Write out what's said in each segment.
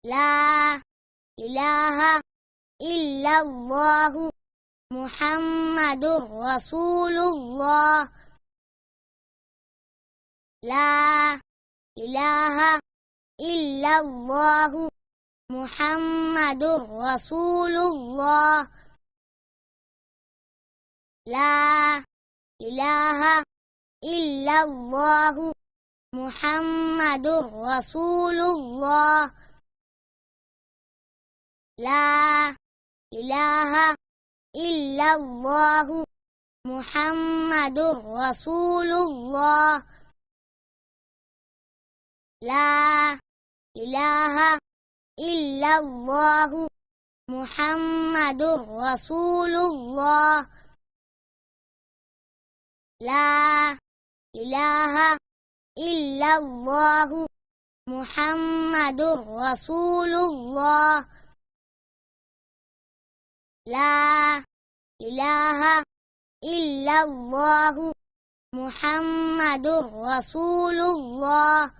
لا إله إلا الله محمد رسول الله. لا إله إلا الله محمد رسول الله. لا إله إلا الله محمد رسول الله. لا إله إلا الله محمد رسول الله. لا إله إلا الله محمد رسول الله. لا إله إلا الله محمد رسول الله. لا إله إلا الله محمد رسول الله.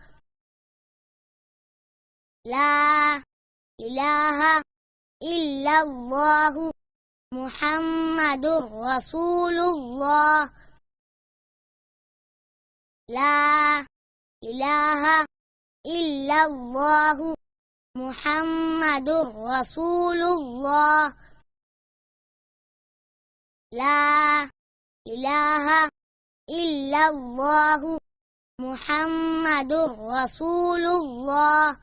لا إله إلا الله محمد رسول الله. لا إله إلا الله محمد رسول الله. لا إله إلا الله محمد رسول الله.